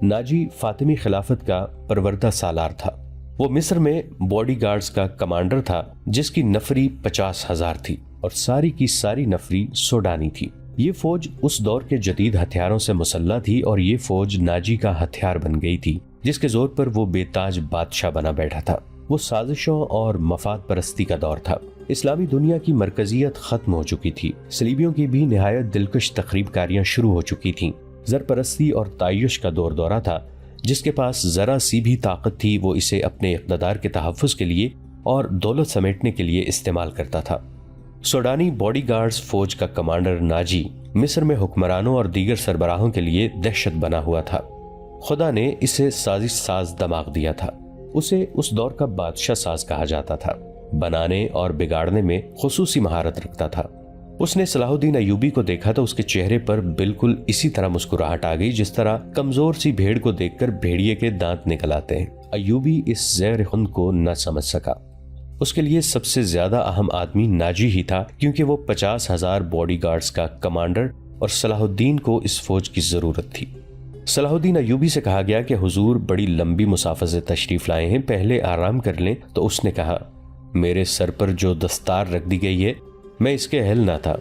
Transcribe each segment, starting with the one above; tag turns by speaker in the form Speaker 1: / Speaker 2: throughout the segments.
Speaker 1: Nazi Fatmi खिलाफत का परवरदा सालार था। वो मिस्र में बॉडीगार्ड्स का कमांडर था जिसकी नफरी 50,000 थी और सारी की सारी नफरी सोडानी थी। ये फौज उस दौर के जदीद हथियारों से मुसल्ला थी और ये फौज नाजी का हथियार बन गई थी जिसके जोर पर वो बेताज बादशाह बना बैठा था। वो साजिशों और मफाद परस्ती का दौर था। इस्लामी दुनिया की मरकजियत खत्म हो चुकी थी। सलीबियों की भी निहायत दिलकश तखरीबकारियां शुरू हो चुकी थीं। ज़रपरस्ती और तायुश का दौर दौरा था। जिसके पास जरा सी भी ताकत थी वो इसे अपने इक़्तिदार के तहफ़्फ़ुज़ के लिए और दौलत समेटने के लिए इस्तेमाल करता था। सोडानी बॉडीगार्ड्स फौज का कमांडर नाजी मिस्र में हुक्मरानों और दीगर सरबराहों के लिए दहशत बना हुआ था। खुदा ने इसे साजिश साज दिमाग दिया था। उसे उस दौर का बादशाह साज कहा जाता था। बनाने और बिगाड़ने में खुसूसी महारत रखता था। उसने सलाहुद्दीन अय्यूबी को देखा तो उसके चेहरे पर बिल्कुल इसी तरह मुस्कुराहट आ गई जिस तरह कमजोर सी भेड़ को देखकर भेड़िए के दांत निकल आते हैं। अय्यूबी इस ज़हर खुंद को न समझ सका। उसके लिए सबसे ज्यादा अहम आदमी नाजी ही था क्योंकि वो 50,000 बॉडीगार्ड्स का कमांडर और सलाहुद्दीन को इस फौज की जरूरत थी। सलाहुद्दीन अय्यूबी से कहा गया कि हुजूर बड़ी लंबी मुसाफर से तशरीफ लाए हैं, पहले आराम कर लें। तो उसने कहा, मेरे सर पर जो दस्तार रख दी गई है मैं इसके अहल ना था।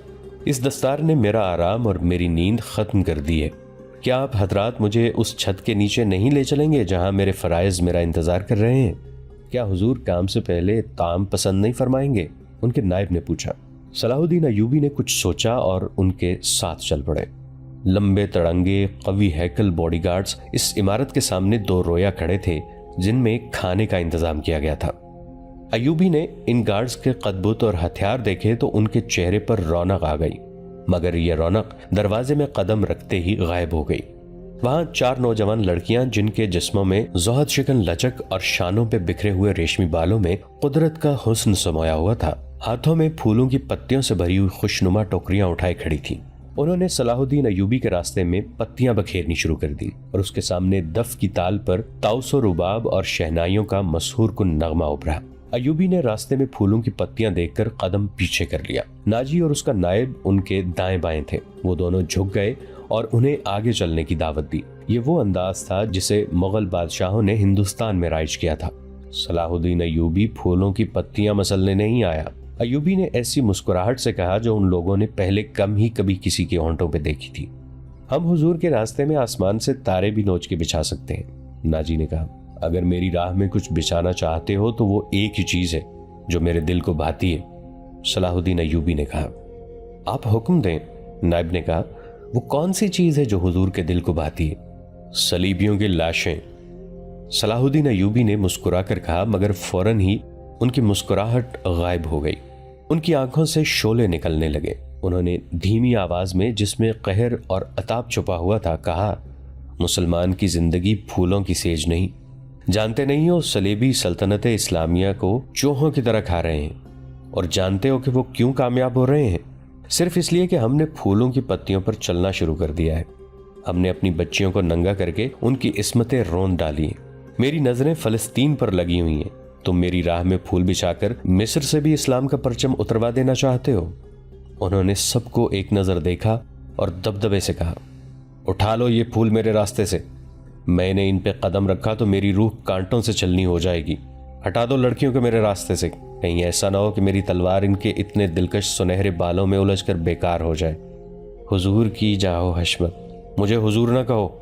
Speaker 1: इस दस्तार ने मेरा आराम और मेरी नींद खत्म कर दी है। क्या आप हजरात मुझे उस छत के नीचे नहीं ले चलेंगे जहां मेरे फराइज मेरा इंतजार कर रहे हैं? क्या हुजूर काम से पहले ताम पसंद नहीं फरमाएंगे? उनके नायब ने पूछा। सलाहुद्दीन अय्यूबी ने कुछ सोचा और उनके साथ चल पड़े। लंबे तड़ंगे कवी हैकल बॉडीगार्ड्स इस इमारत के सामने 2 रोया खड़े थे जिनमें खाने का इंतजाम किया गया था। अय्यूबी ने इन गार्ड्स के कदबुत और हथियार देखे तो उनके चेहरे पर रौनक आ गई, मगर यह रौनक दरवाजे में कदम रखते ही गायब हो गई। वहां 4 नौजवान लड़कियां जिनके जिस्मों में जोहद शिकन लचक और शानों पे बिखरे हुए रेशमी बालों में कुदरत का हुस्न समाया हुआ था, हाथों में फूलों की पत्तियों से भरी हुई खुशनुमा टोकरियां उठाए खड़ी थी। उन्होंने सलाहुद्दीन अय्यूबी के रास्ते में पत्तियां बखेरनी शुरू कर दी और उसके सामने दफ की ताल पर ताउसो रुबाब और शहनाइयों का मशहूर कुन नगमा उभरा। अय्यूबी ने रास्ते में फूलों की पत्तियां देखकर कदम पीछे कर लिया। नाजी और उसका नायब उनके दाएं बाएं थे। वो दोनों झुक गए और उन्हें आगे चलने की दावत दी। ये वो अंदाज था जिसे मुगल बादशाहों ने हिंदुस्तान में राइज किया था। सलाहुद्दीन अय्यूबी फूलों की पत्तियां मसलने नहीं आया। अय्यूबी ने ऐसी मुस्कुराहट से कहा जो उन लोगों ने पहले कम ही कभी किसी के होंठों पे देखी थी। हम हुजूर के रास्ते में आसमान से तारे भी नोच के बिछा सकते हैं। नाजी ने कहा, अगर मेरी राह में कुछ बिछाना चाहते हो तो वो एक ही चीज है जो मेरे दिल को भाती है। सलाहुद्दीन अय्यूबी ने कहा, आप हुक्म दें। नायब ने कहा, वो कौन सी चीज है जो हुजूर के दिल को भाती है? सलीबियों की लाशें। सलाहुद्दीन अय्यूबी ने मुस्कुरा कर कहा, मगर फौरन ही उनकी मुस्कुराहट गायब हो गई। उनकी आंखों से शोले निकलने लगे। उन्होंने धीमी आवाज में जिसमें कहर और अताब छुपा हुआ था कहा, मुसलमान की जिंदगी फूलों की सेज नहीं। जानते नहीं हो सलेबी सल्तनत इस्लामिया को चूहों की तरह खा रहे हैं। और जानते हो कि वो क्यों कामयाब हो रहे हैं? सिर्फ इसलिए कि हमने फूलों की पत्तियों पर चलना शुरू कर दिया है। हमने अपनी बच्चियों को नंगा करके उनकी इस्मतें रोंद डाली हैं। मेरी नजरें फलस्तीन पर लगी हुई हैं। तुम मेरी राह में फूल बिछाकर मिस्र से भी इस्लाम का परचम उतरवा देना चाहते हो? उन्होंने सबको एक नजर देखा और दबदबे से कहा, उठा लो ये फूल मेरे रास्ते से। मैंने इन पे कदम रखा तो मेरी रूह कांटों से चलनी हो जाएगी। हटा दो लड़कियों को मेरे रास्ते से। कहीं ऐसा ना हो कि मेरी तलवार इनके इतने दिलकश सुनहरे बालों में उलझकर बेकार हो जाए। हुजूर की जाओ हशमत, मुझे हुजूर ना कहो।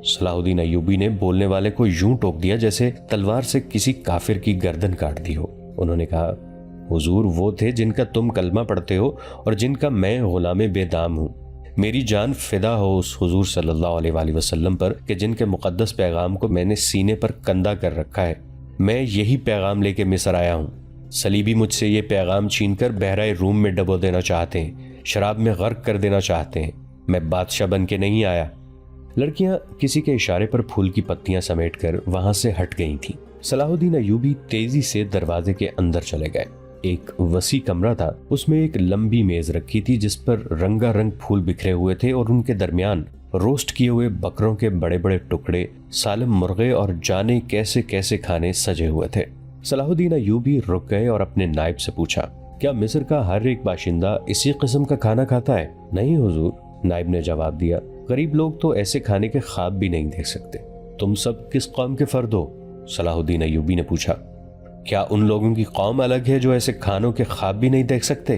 Speaker 1: सलाहुद्दीन अय्यूबी ने बोलने वाले को यूं टोक दिया जैसे तलवार से किसी काफिर की गर्दन काट दी हो। उन्होंने कहा, हुजूर वो थे जिनका तुम कलमा पढ़ते हो और जिनका मैं गुलाम बेदाम हूँ। मेरी जान फिदा हो उस हुजूर सल्लल्लाहु अलैहि वसल्लम पर कि जिनके मुकद्दस पैगाम को मैंने सीने पर कंधा कर रखा है। मैं यही पैगाम लेके मिस्र आया हूँ। सलीबी मुझसे ये पैगाम छीनकर बहराए रूम में डबो देना चाहते हैं, शराब में गर्क कर देना चाहते हैं। मैं बादशाह बन के नहीं आया। लड़कियां किसी के इशारे पर फूल की पत्तियां समेटकर वहां से हट गई थीं। सलाहुद्दीन अय्यूबी तेजी से दरवाजे के अंदर चले गए। एक वसी कमरा था, उसमें एक लंबी मेज रखी थी जिस पर रंगारंग फूल बिखरे हुए थे और उनके दरमियान रोस्ट किए हुए बकरों के बड़े बड़े टुकड़े, सालिम मुर्गे और जाने कैसे कैसे खाने सजे हुए थे। सलाहुद्दीन अय्यूबी रुक गए और अपने नायब से पूछा, क्या मिस्र का हर एक बाशिंदा इसी किस्म का खाना खाता है? नहीं हुजूर, नायब ने जवाब दिया, गरीब लोग तो ऐसे खाने के ख्वाब भी नहीं देख सकते। तुम सब किस कौम के फर्द हो? सलाहुद्दीन अय्यूबी ने पूछा। क्या उन लोगों की कौम अलग है जो ऐसे खानों के ख्वाब भी नहीं देख सकते?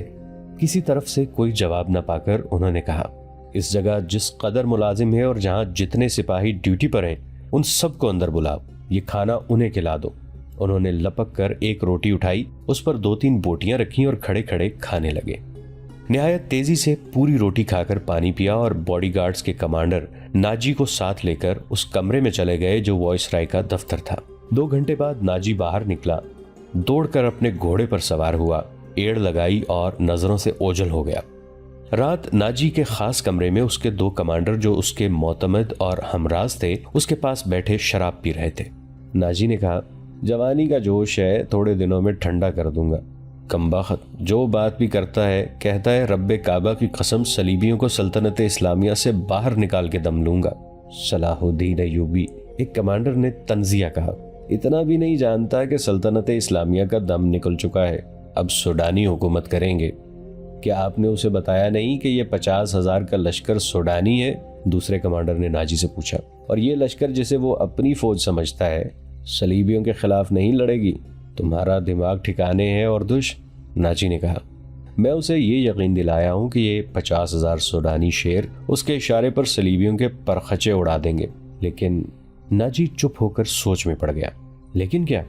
Speaker 1: किसी तरफ से कोई जवाब न पाकर उन्होंने कहा, इस जगह जिस कदर मुलाजिम है और जहां जितने सिपाही ड्यूटी पर हैं, उन सबको अंदर बुलाओ, ये खाना उन्हें खिला दो। उन्होंने लपक कर एक रोटी उठाई, उस पर 2-3 बोटियां रखी और खड़े खड़े खाने लगे। निहायत तेजी से पूरी रोटी खाकर पानी पिया और बॉडीगार्ड्स के कमांडर नाजी को साथ लेकर उस कमरे में चले गए जो वॉइसराय का दफ्तर था। 2 घंटे बाद नाजी बाहर निकला, दौड़कर अपने घोड़े पर सवार हुआ, एड़ लगाई और नजरों से ओझल हो गया। रात नाजी के खास कमरे में उसके 2 कमांडर जो उसके मोतमद और हमराज थे उसके पास बैठे शराब पी रहे थे। नाजी ने कहा, जवानी का जोश है, थोड़े दिनों में ठंडा कर दूंगा। कमबख्त जो बात भी करता है कहता है रब्बे काबा की कसम सलीबियों को सल्तनत इस्लामिया से बाहर निकाल के दम लूंगा। सलाहुद्दीन अय्यूबी, एक कमांडर ने तंजिया कहा, इतना भी नहीं जानता कि सल्तनत इस्लामिया का दम निकल चुका है, अब सूडानी हुकूमत करेंगे। क्या आपने उसे बताया नहीं कि ये 50,000 का लश्कर सूडानी है? दूसरे कमांडर ने नाजी से पूछा। और ये लश्कर जिसे वो अपनी फौज समझता है सलीबियों के खिलाफ नहीं लड़ेगी? तुम्हारा दिमाग ठिकाने है और दुश? नाजी ने कहा, मैं उसे ये यकीन दिलाया हूँ कि ये 50,000 सूडानी शेर उसके इशारे पर सलीबियों के परखचे उड़ा देंगे। लेकिन नाजी चुप होकर सोच में पड़ गया। लेकिन क्या?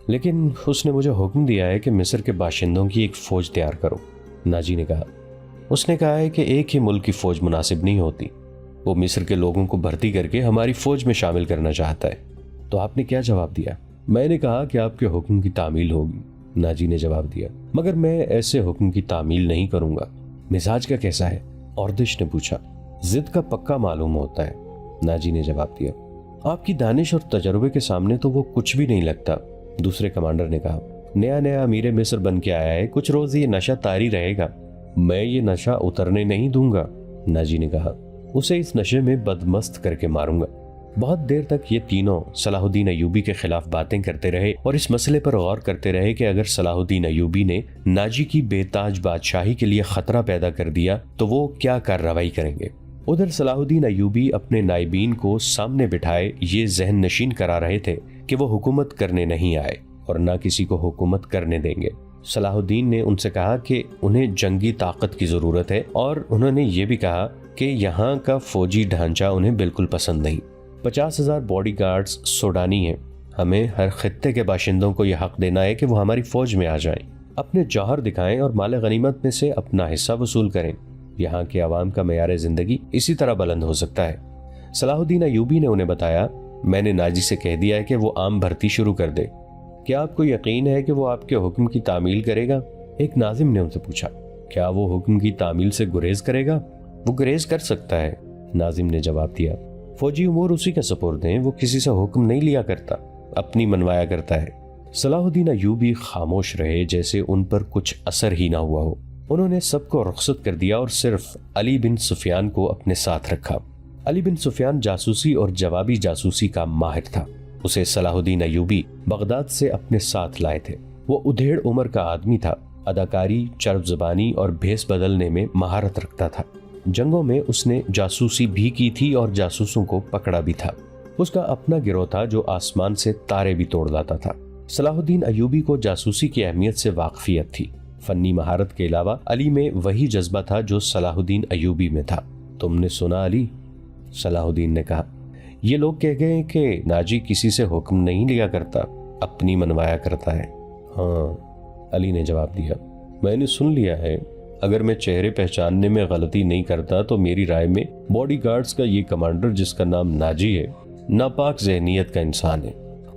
Speaker 1: लेकिन उसने मुझे हुक्म दिया है कि मिस्र के बाशिंदों की एक फौज तैयार करो। नाजी ने कहा, उसने कहा है कि एक ही मुल्क की फौज मुनासिब नहीं होती, वो मिस्र के लोगों को भर्ती करके हमारी फौज में शामिल करना चाहता है। तो आपने क्या जवाब दिया? मैंने कहा कि आपके हुक्म की तामील होगी। नाजी ने जवाब दिया, मगर मैं ऐसे हुक्म की तामील नहीं करूंगा। मिजाज का कैसा है? औरदिश ने पूछा। जिद का पक्का मालूम होता है, नाजी ने जवाब दिया। आपकी दानिश और तजर्बे के सामने तो वो कुछ भी नहीं लगता, दूसरे कमांडर ने कहा। नया नया अमीर मिस्र बन के आया है, कुछ रोज ये नशा तारी रहेगा। मैं ये नशा उतरने नहीं दूंगा, नाजी ने कहा। उसे इस नशे में बदमस्त करके मारूंगा। बहुत देर तक ये तीनों सलाहुद्दीन अय्यूबी के खिलाफ बातें करते रहे और इस मसले पर गौर करते रहे कि अगर सलाहुद्दीन अय्यूबी ने नाजी की बेताज बादशाही के लिए खतरा पैदा कर दिया तो वो क्या कार्रवाई करेंगे। उधर सलाहुद्दीन अय्यूबी अपने नाइबीन को सामने बिठाए ये जहन नशीन करा रहे थे कि वो हुकूमत करने नहीं आए और ना किसी को हुकूमत करने देंगे। सलाहुद्दीन ने उनसे कहा कि उन्हें जंगी ताकत की जरूरत है और उन्होंने ये भी कहा कि यहाँ का फौजी ढांचा उन्हें बिल्कुल पसंद नहीं। 50,000 बॉडीगार्ड्स सूडानी हैं। हमें हर खित्ते के बाशिंदों को यह हक देना है कि वो हमारी फौज में आ जाएं, अपने जौहर दिखाएं और माल गनीमत में से अपना हिस्सा वसूल करें। यहाँ के अवाम का मेयार जिंदगी इसी तरह बुलंद हो सकता है। सलाहुद्दीन अय्यूबी ने उन्हें बताया, मैंने नाजी से कह दिया है कि वो आम भर्ती शुरू कर दे। क्या आपको यकीन है कि वो आपके हुक्म की तामील करेगा? एक नाजिम ने उनसे पूछा। क्या वो हुक्म की तामील से गुरेज करेगा? वो गुरेज कर सकता है, नाजिम ने जवाब दिया। फौजी उमूर उसी के सुपुर्द हैं, वो किसी से हुक्म नहीं लिया करता, अपनी मनवाया करता है। सलाहुद्दीन अय्यूबी खामोश रहे जैसे उन पर कुछ असर ही ना हुआ हो। उन्होंने सबको रुखसत कर दिया और सिर्फ अली बिन सुफियान को अपने साथ रखा। अली बिन सुफियान जासूसी और जवाबी जासूसी का माहिर था। उसे सलाहुद्दीन अय्यूबी बगदाद से अपने साथ लाए थे। वो उधेड़ उम्र का आदमी था, अदाकारी, चरब ज़बानी और भेस बदलने में महारत रखता था। जंगों में उसने जासूसी भी की थी और जासूसों को पकड़ा भी था। उसका अपना गिरोह था जो आसमान से तारे भी तोड़ लाता था। सलाहुद्दीन अय्यूबी को जासूसी की अहमियत से वाकफियत थी। फन्नी महारत के अलावा अली में वही जज्बा था जो सलाहुद्दीन अय्यूबी में था। तुमने सुना अली? सलाहुद्दीन ने कहा। ये लोग कह गए कि नाजी किसी से हुक्म नहीं लिया करता, अपनी मनवाया करता है। हाँ, अली ने जवाब दिया, मैंने सुन लिया है। अगर मैं चेहरे पहचानने में गलती नहीं करता तो मेरी राय में बॉडीगार्ड्स का ये कमांडर जिसका नाम नाजी है, नापाक ज़हनियत का इंसान है।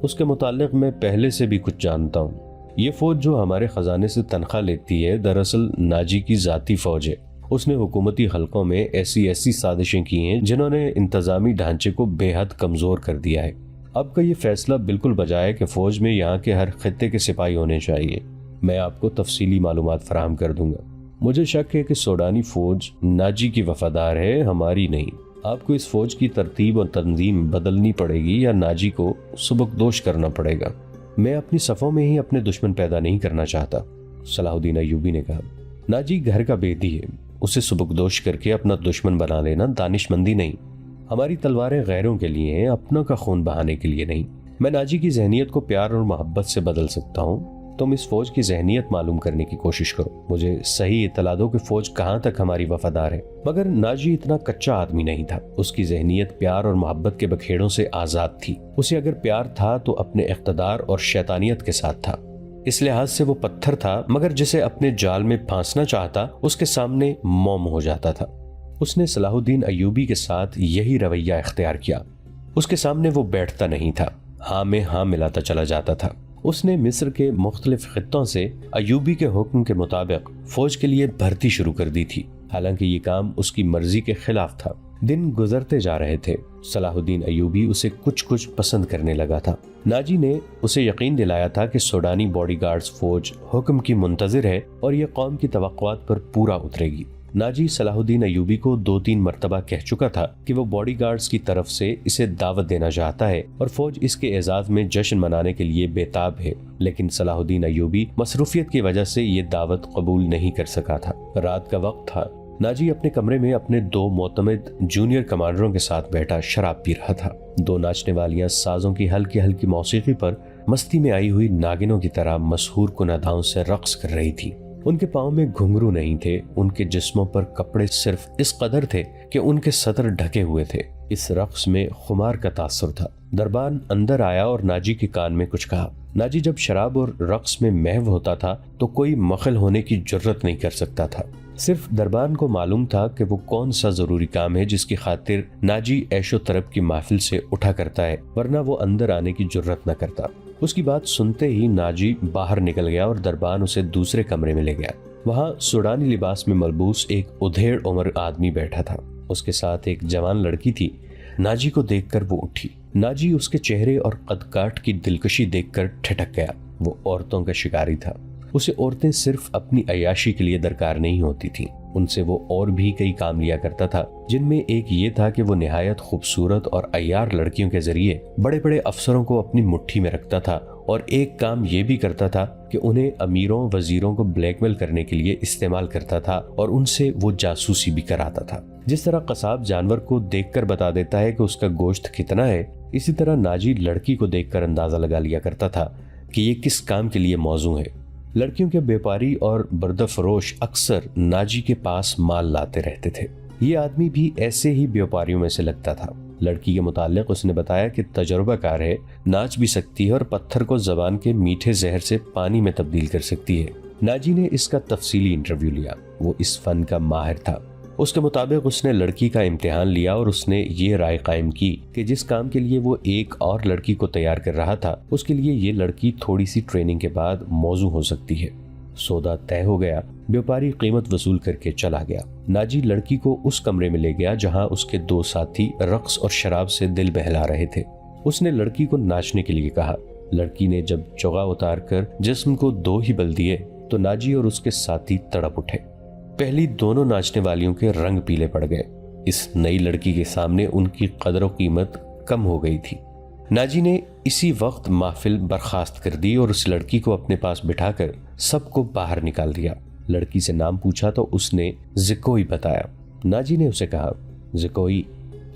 Speaker 1: उसके मुताल्लिक मैं पहले से भी कुछ जानता हूँ। ये फौज जो हमारे खजाने से तनख्वाह लेती है दरअसल नाजी की जाती फौज है। उसने हुकूमती हलकों में ऐसी साजिशें की हैं जिन्होंने इंतजामी ढांचे को बेहद कमजोर कर दिया है। अब का ये फैसला बिल्कुल बजा है कि फौज में यहाँ के हर खित्ते के सिपाही होने चाहिए। मैं आपको तफसीली मालूमात फराहम कर दूंगा। मुझे शक है कि सूडानी फौज नाजी की वफादार है, हमारी नहीं। आपको इस फौज की तरतीब और तंजीम बदलनी पड़ेगी या नाजी को सुबकदोश करना पड़ेगा। मैं अपनी सफ़ों में ही अपने दुश्मन पैदा नहीं करना चाहता, सलाहुद्दीन अय्यूबी ने कहा। नाजी घर का बेदी है, उसे सुबकदोश करके अपना दुश्मन बना लेना दानिशमंदी नहीं। हमारी तलवारें गैरों के लिए हैं, अपनों का खून बहाने के लिए नहीं। मैं नाजी की जहनियत को प्यार और मोहब्बत से बदल सकता हूँ। तुम इस फौज की जहनियत मालूम करने की कोशिश करो, मुझे सही इत्तला दो कि फौज कहाँ तक हमारी वफादार है। मगर नाजी इतना कच्चा आदमी नहीं था। उसकी जहनियत प्यार और मोहब्बत के बखेड़ों से आजाद थी। उसे अगर प्यार था तो अपने इख्तदार और शैतानियत के साथ था। इस लिहाज से वो पत्थर था, मगर जिसे अपने जाल में फांसना चाहता उसके सामने मोम हो जाता था। उसने सलाहुद्दीन अय्यूबी के साथ यही रवैया इख्तियार किया। उसके सामने वो बैठता नहीं था, हाँ में हाँ मिलाता चला जाता था। उसने मिस्र के मुख्तलिफ खित्तों से अय्यूबी के हुक्म के मुताबिक फौज के लिए भर्ती शुरू कर दी थी, हालांकि ये काम उसकी मर्जी के खिलाफ था। दिन गुजरते जा रहे थे। सलाहुद्दीन अय्यूबी उसे कुछ कुछ पसंद करने लगा था। नाजी ने उसे यकीन दिलाया था कि सूडानी बॉडीगार्ड्स फौज हुक्म की मुंतजिर है और ये कौम की तवक्कुआत पर पूरा उतरेगी। नाजी सलाहुद्दीन अय्यूबी को 2-3 मरतबा कह चुका था कि वो बॉडीगार्ड्स की तरफ से इसे दावत देना चाहता है और फौज इसके एजाज में जश्न मनाने के लिए बेताब है, लेकिन सलाहुद्दीन अय्यूबी मसरूफियत की वजह से ये दावत कबूल नहीं कर सका था। रात का वक्त था। नाजी अपने कमरे में अपने 2 मोतमिद जूनियर कमांडरों के साथ बैठा शराब पी रहा था। 2 नाचने वालियां साजों की हल्की हल्की मौसीकी पर मस्ती में आई हुई नागिनों की तरह मशहूर कुनादाओं से रक्स कर रही थी। उनके पाँव में घुंघरू नहीं थे, उनके जिस्मों पर कपड़े सिर्फ इस कदर थे कि उनके सतर ढके हुए थे। इस रक्स में खुमार का तासुर था। दरबान अंदर आया और नाजी के कान में कुछ कहा। नाजी जब शराब और रक्स में महव होता था तो कोई मखल होने की जुर्रत नहीं कर सकता था। सिर्फ दरबान को मालूम था कि वो कौन सा जरूरी काम है जिसकी खातिर नाजी ऐशो तरफ की महफिल से उठा करता है, वरना वो अंदर आने की जुर्रत न करता। उसकी बात सुनते ही नाजी बाहर निकल गया और दरबान उसे दूसरे कमरे में ले गया। वहाँ सूडानी लिबास में मलबूस एक उधेड़ उम्र आदमी बैठा था। उसके साथ एक जवान लड़की थी। नाजी को देखकर वो उठी। नाजी उसके चेहरे और कद-काठ की दिलकशी देखकर ठिठक गया। वो औरतों का शिकारी था। उसे औरतें सिर्फ अपनी अय्याशी के लिए दरकार नहीं होती थीं। उनसे वो और भी कई काम लिया करता था, जिनमें एक ये था कि वो निहायत खूबसूरत और अय्यार लड़कियों के जरिए बड़े बड़े अफसरों को अपनी मुट्ठी में रखता था, और एक काम ये भी करता था कि उन्हें अमीरों वजीरों को ब्लैकमेल करने के लिए इस्तेमाल करता था और उनसे वो जासूसी भी कराता था। जिस तरह कसाब जानवर को देखकर बता देता है कि उसका गोश्त कितना है, इसी तरह नाजी लड़की को देखकर अंदाजा लगा लिया करता था कि ये किस काम के लिए मौजू है। लड़कियों के व्यापारी और बर्दफरोश अक्सर नाजी के पास माल लाते रहते थे। ये आदमी भी ऐसे ही व्यापारियों में से लगता था। लड़की के मुतालिक उसने बताया कि तजुर्बाकार है, नाच भी सकती है और पत्थर को जबान के मीठे जहर से पानी में तब्दील कर सकती है। नाजी ने इसका तफसीली इंटरव्यू लिया। वो इस फन का माहिर था। उसके मुताबिक उसने लड़की का इम्तिहान लिया और उसने ये राय कायम की कि जिस काम के लिए वो एक और लड़की को तैयार कर रहा था, उसके लिए ये लड़की थोड़ी सी ट्रेनिंग के बाद मौजू हो सकती है। सौदा तय हो गया। व्यापारी कीमत वसूल करके चला गया। नाजी लड़की को उस कमरे में ले गया जहां उसके 2 साथी रक्स और शराब से दिल बहला रहे थे। उसने लड़की को नाचने के लिए कहा। लड़की ने जब चोगा उतार कर जिस्म को 2 ही बल दिए तो नाजी और उसके साथी तड़प उठे। पहली दोनों नाचने वालियों के रंग पीले पड़ गए। इस नई लड़की के सामने उनकी कदर व कीमत कम हो गई थी। नाजी ने इसी वक्त महफिल बर्खास्त कर दी और उस लड़की को अपने पास बिठाकर सबको बाहर निकाल दिया। लड़की से नाम पूछा तो उसने ज़िकोई बताया। नाजी ने उसे कहा, ज़िकोई,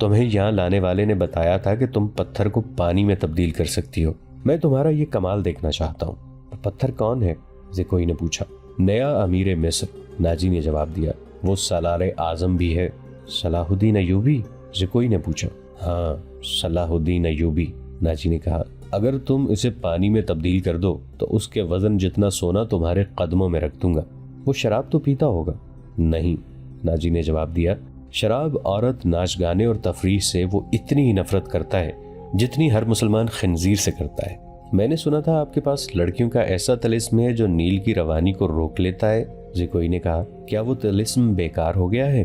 Speaker 1: तुम्हें यहाँ लाने वाले ने बताया था कि तुम पत्थर को पानी में तब्दील कर सकती हो। मैं तुम्हारा ये कमाल देखना चाहता हूँ। पत्थर कौन है? ज़िकोई ने पूछा। नया अमीर मिस्र, नाजी ने जवाब दिया। वो सलार आजम भी है। सलाहुद्दीन अय्यूबी? ज़िकोई ने पूछा। हाँ, सलाहुद्दीन अय्यूबी, नाजी ने कहा। अगर तुम इसे पानी में तब्दील कर दो तो उसके वजन जितना सोना तुम्हारे कदमों में रख दूंगा। वो शराब तो पीता होगा? नहीं, नाजी ने जवाब दिया। शराब, औरत, नाच गाने और तफरीह से वो इतनी ही नफरत करता है जितनी हर मुसलमान खंजीर से करता है। मैंने सुना था आपके पास लड़कियों का ऐसा तिलिस्म है जो नील की रवानी को रोक लेता है। ज़िकोई ने कहा। क्या वो तिलिस्म बेकार हो गया है?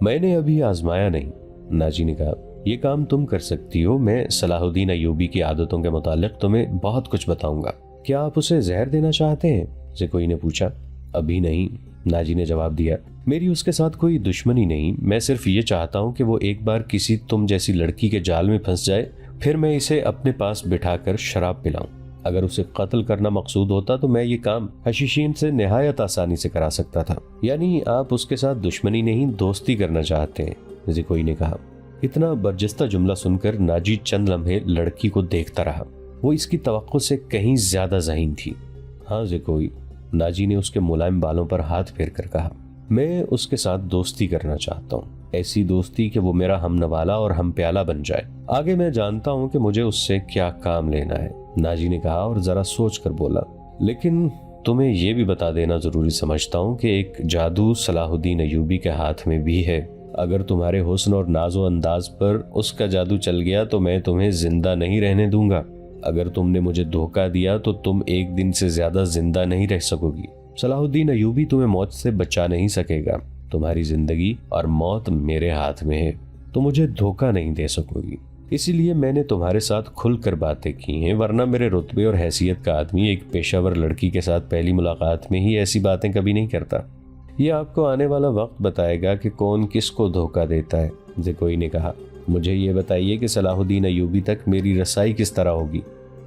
Speaker 1: मैंने अभी आजमाया नहीं, नाजी ने कहा। ये काम तुम कर सकती हो। मैं सलाहुद्दीन अय्यूबी की आदतों के मुतालिक तुम्हें बहुत कुछ बताऊंगा। क्या आप उसे जहर देना चाहते हैं? ज़िकोई ने पूछा। अभी नहीं, नाजी ने जवाब दिया। मेरी उसके साथ कोई दुश्मनी नहीं। मैं सिर्फ ये चाहता हूँ कि वो एक बार किसी तुम जैसी लड़की के जाल में फंस जाए, फिर मैं इसे अपने पास बिठाकर शराब पिलाऊं। अगर उसे कत्ल करना मकसूद होता तो मैं ये काम हशीशीन से निहायत आसानी से करा सकता था। यानी आप उसके साथ दुश्मनी नहीं, दोस्ती करना चाहते हैं? ज़िकोई ने कहा। इतना बर्जस्ता जुमला सुनकर नाजी चंद लम्हे लड़की को देखता रहा। वो इसकी तवक्को से कहीं ज्यादा ज़हीन थी। हाँ जे कोई, नाजी ने उसके मुलायम बालों पर हाथ फेर कर कहा। मैं उसके साथ दोस्ती करना चाहता हूँ, ऐसी दोस्ती कि वो मेरा हमनवाला और हम प्याला बन जाए। आगे मैं जानता हूँ कि मुझे उससे क्या काम लेना है, नाजी ने कहा और जरा सोच कर बोला। लेकिन तुम्हें यह भी बता देना जरूरी समझता हूँ कि एक जादू सलाहुद्दीन अयूबी के हाथ में भी है। अगर तुम्हारे हुस्न और नाजो अंदाज पर उसका जादू चल गया तो मैं तुम्हें जिंदा नहीं रहने दूंगा। अगर तुमने मुझे धोखा दिया तो तुम एक दिन से ज्यादा जिंदा नहीं रह सकोगी। सलाहुद्दीन अयूबी तुम्हें मौत से बचा नहीं सकेगा। तुम्हारी जिंदगी और मौत मेरे हाथ में है, तो मुझे धोखा नहीं दे सकोगी। इसीलिए मैंने तुम्हारे साथ खुलकर बातें की हैं, वरना मेरे रुतबे और हैसियत का आदमी एक पेशावर लड़की के साथ पहली मुलाकात में ही ऐसी बातें कभी नहीं करता। ये आपको आने वाला वक्त बताएगा कि कौन किसको धोखा देता है। ज़कोई ने कहा, मुझे ये बताइए कि सलाहुद्दीन अयूबी तक मेरी रसाई किस तरह होगी।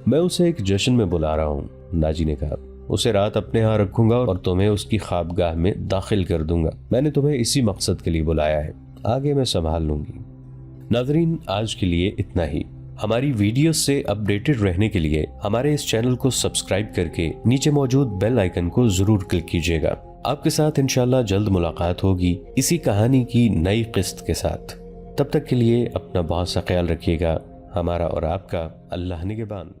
Speaker 1: मैं उसे एक जश्न में बुला रहा हूँ, नाजी ने कहा। उसे रात अपने यहाँ रखूंगा और तुम्हें उसकी ख्वाबगाह में दाखिल कर दूंगा। मैंने तुम्हें इसी मकसद के लिए बुलाया है, आगे मैं संभाल लूंगी। नाज़रीन, आज के लिए इतना ही। हमारी वीडियो से अपडेटेड रहने के लिए हमारे इस चैनल को सब्सक्राइब करके नीचे मौजूद बेल आइकन को जरूर क्लिक कीजिएगा। आपके साथ इंशाल्लाह जल्द मुलाकात होगी इसी कहानी की नई किस्त के साथ। तब तक के लिए अपना बहुत सा ख्याल रखिएगा। हमारा और आपका अल्लाह निगहबान।